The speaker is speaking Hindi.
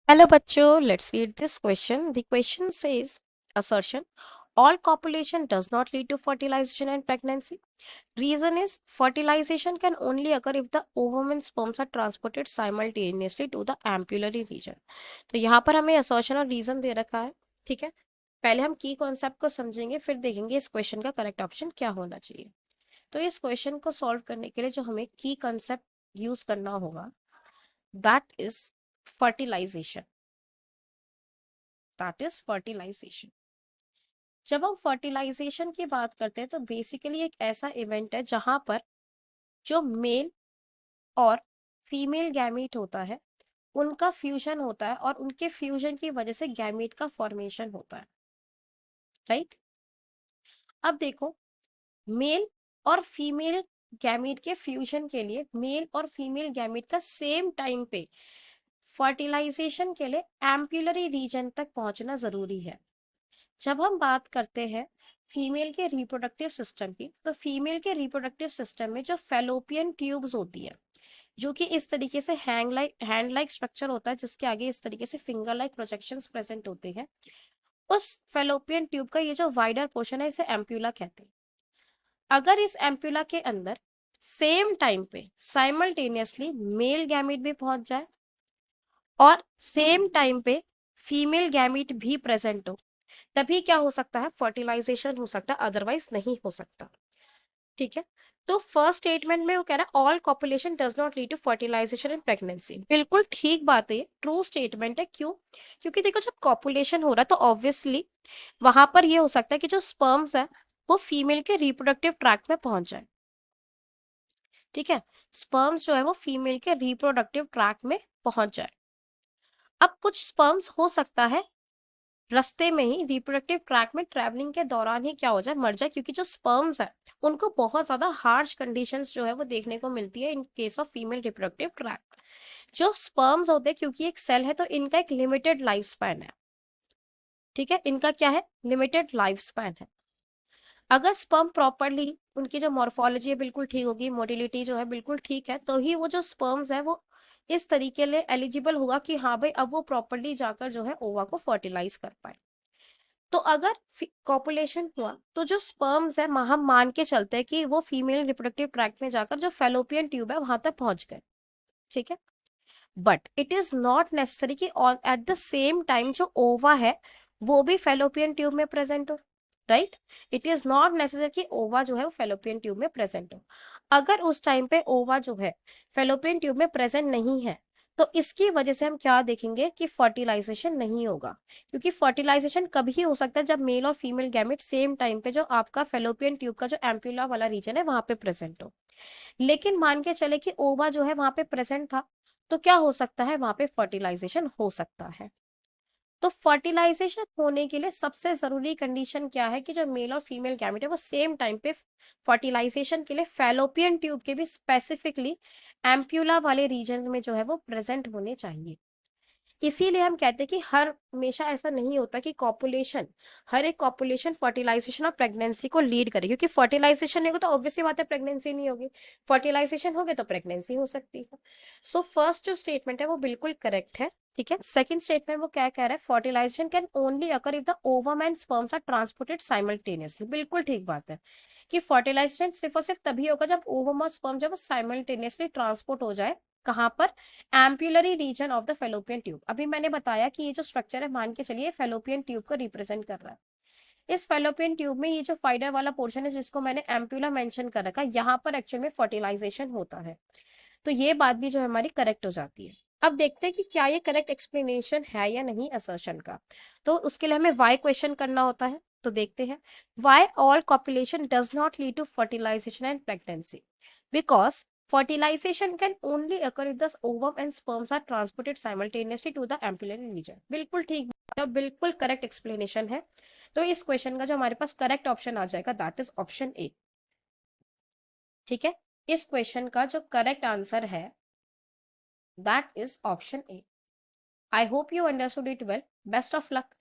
Hello, bachcho. Let's read this question. The question says assertion all copulation does not lead to fertilization and pregnancy. Reason is fertilization can only occur if the ovum and sperms are transported simultaneously to the ampullary region. तो यहाँ पर हमें assertion और reason दे रखा है. ठीक है, पहले हम की कॉन्सेप्ट को समझेंगे, फिर देखेंगे इस क्वेश्चन का करेक्ट ऑप्शन क्या होना चाहिए. तो इस क्वेश्चन को सॉल्व करने के लिए जो हमें की कॉन्सेप्ट यूज करना होगा, that is fertilization. That is fertilization. जब हम फर्टिलाइजेशन की बात करते हैं तो बेसिकली एक ऐसा इवेंट है जहां पर जो मेल और फीमेल गैमीट होता है उनका फ्यूजन होता है और उनके फ्यूजन की वजह से गैमीट का फॉर्मेशन होता है. राइट. अब देखो, मेल और फीमेल गैमीट के फ्यूजन के लिए मेल और फीमेल गैमीट का सेम टाइम पे फर्टिलाइजेशन के लिए एम्पुलरी रीजन तक पहुंचना जरूरी है. जब हम बात करते हैं फीमेल के रिप्रोडक्टिव सिस्टम की, तो फीमेल के रिप्रोडक्टिव सिस्टम में जो फेलोपियन ट्यूब्स होती है, जो कि इस तरीके से हैंड लाइक स्ट्रक्चर होता है, जिसके आगे इस तरीके से फिंगर लाइक प्रोजेक्शंस प्रेजेंट होते हैं, उस फेलोपियन ट्यूब का ये जो वाइडर पोर्शन है, इसे एम्प्यूला कहते हैं. अगर इस एम्प्यूला के अंदर सेम टाइम पे साइमल्टेनियसली मेल गैमीट भी पहुंच जाए और सेम टाइम पे फीमेल गैमीट भी प्रेजेंट हो, तभी क्या हो सकता है, फर्टिलाइजेशन हो सकता है, अदरवाइज नहीं हो सकता. ठीक है. तो फर्स्ट स्टेटमेंट में वो कह रहा है all copulation does not lead to fertilization and pregnancy. बिल्कुल ठीक बात है, ट्रू स्टेटमेंट है. क्यों? क्योंकि देखो, जब कॉपुलेशन हो रहा है तो ऑब्वियसली वहां पर ये हो सकता है कि जो स्पर्म्स है वो फीमेल के रिप्रोडक्टिव ट्रैक्ट में पहुंच जाए. ठीक है, स्पर्म्स जो है वो फीमेल के रिप्रोडक्टिव ट्रैक्ट में पहुंच जाए. अब कुछ स्पर्म्स हो सकता है रास्ते में ही रिप्रोडक्टिव ट्रैक में ट्रैवलिंग के दौरान ही क्या हो जाए, मर जाए, क्योंकि जो स्पर्म्स है उनको बहुत ज्यादा हार्श कंडीशंस जो है वो देखने को मिलती है in case of female reproductive tract. जो स्पर्म्स होते हैं, क्योंकि एक सेल है तो इनका एक लिमिटेड लाइफ स्पैन है. ठीक है, इनका क्या है, लिमिटेड लाइफ स्पैन है. अगर स्पर्म प्रॉपरली, उनकी जो मॉर्फोलॉजी है बिल्कुल ठीक होगी, मोटिलिटी जो है बिल्कुल ठीक है, तो ही वो जो स्पर्म्स है वो इस तरीके से एलिजिबल होगा कि हाँ भाई अब वो प्रॉपरली जाकर जो है ओवा को फर्टिलाइज कर पाए. तो अगर कॉपुलेशन हुआ तो जो स्पर्म्स है हम मान के चलते हैं कि वो फीमेल रिप्रोडक्टिव ट्रैक्ट में जाकर जो फेलोपियन ट्यूब है वहां तक पहुंच गए. ठीक है, but it is not necessary कि एट द सेम टाइम जो ओवा है वो भी फेलोपियन ट्यूब में प्रेजेंट हो. Right. It is not necessary कि ओवा जो है वो फेलोपियन ट्यूब में प्रेजेंट हो. अगर उस टाइम पे ओवा जो है फेलोपियन ट्यूब में प्रेजेंट नहीं है, तो इसकी वजह से हम क्या देखेंगे कि फर्टिलाइजेशन नहीं होगा. क्योंकि फर्टिलाइजेशन कभी हो सकता है जब मेल और फीमेल गैमेट सेम टाइम पे जो आपका फेलोपियन ट्यूब का जो एम्प्यूला वाला रीजन है वहां पे प्रेजेंट हो. लेकिन मान के चले कि ओवा जो है वहां पे प्रेजेंट था, तो क्या हो सकता है, वहां पे फर्टिलाइजेशन हो सकता है. तो फर्टिलाइजेशन होने के लिए सबसे जरूरी कंडीशन क्या है कि जो मेल और फीमेल गैमेट है वो सेम टाइम पे फर्टिलाइजेशन के लिए फैलोपियन ट्यूब के भी स्पेसिफिकली एम्प्यूला वाले रीजन में जो है वो प्रेजेंट होने चाहिए. इसीलिए हम कहते हैं कि हर हमेशा ऐसा नहीं होता कि कॉपुलेशन, हर एक कॉपुलेशन फर्टिलाइजेशन और प्रेगनेंसी को लीड करे, क्योंकि फर्टिलाइजेशन नहीं होगा तो ऑब्वियसली बात है प्रेगनेंसी नहीं होगी, फर्टिलाइजेशन हो गया तो प्रेगनेंसी हो सकती है. सो फर्स्ट जो स्टेटमेंट है वो बिल्कुल करेक्ट है. ठीक है, सेकंड स्टेटमेंट वो क्या कह रहा है, fertilization can only occur if the ovum and sperms are transported simultaneously. बिल्कुल ठीक बात है कि फर्टिलाइजेशन सिर्फ और सिर्फ तभी होगा जब ओवम और स्पर्म जब साइमल्टेनियसली ट्रांसपोर्ट हो जाए. कहां पर? Ampullary region of the fallopian tube. अभी मैंने बताया कि ये जो स्ट्रक्चर है मान के चलिए फेलोपियन ट्यूब को रिप्रेजेंट कर रहा है. इस फेलोपियन ट्यूब में ये जो फाइडर वाला पोर्शन है जिसको मैंने एम्पुला मेंशन कर रखा है, यहाँ पर एक्चुअल में फर्टिलाइजेशन होता है. तो ये बात भी जो है हमारी करेक्ट हो जाती है. अब देखते हैं कि क्या ये करेक्ट एक्सप्लेनेशन है या नहीं असर्शन का. तो उसके लिए हमें वाई क्वेश्चन करना होता है. तो देखते हैं, why all copulation does not lead to fertilization and pregnancy. Because fertilization can only occur if the ovum and sperms are transported simultaneously to the ampullary region. बिल्कुल ठीक है, बिल्कुल करेक्ट एक्सप्लेनेशन है. तो इस क्वेश्चन का जो हमारे पास करेक्ट ऑप्शन आ जाएगा दैट इज ऑप्शन ए. ठीक है, इस क्वेश्चन का जो करेक्ट आंसर है that is option A. I hope you understood it well. Best of luck.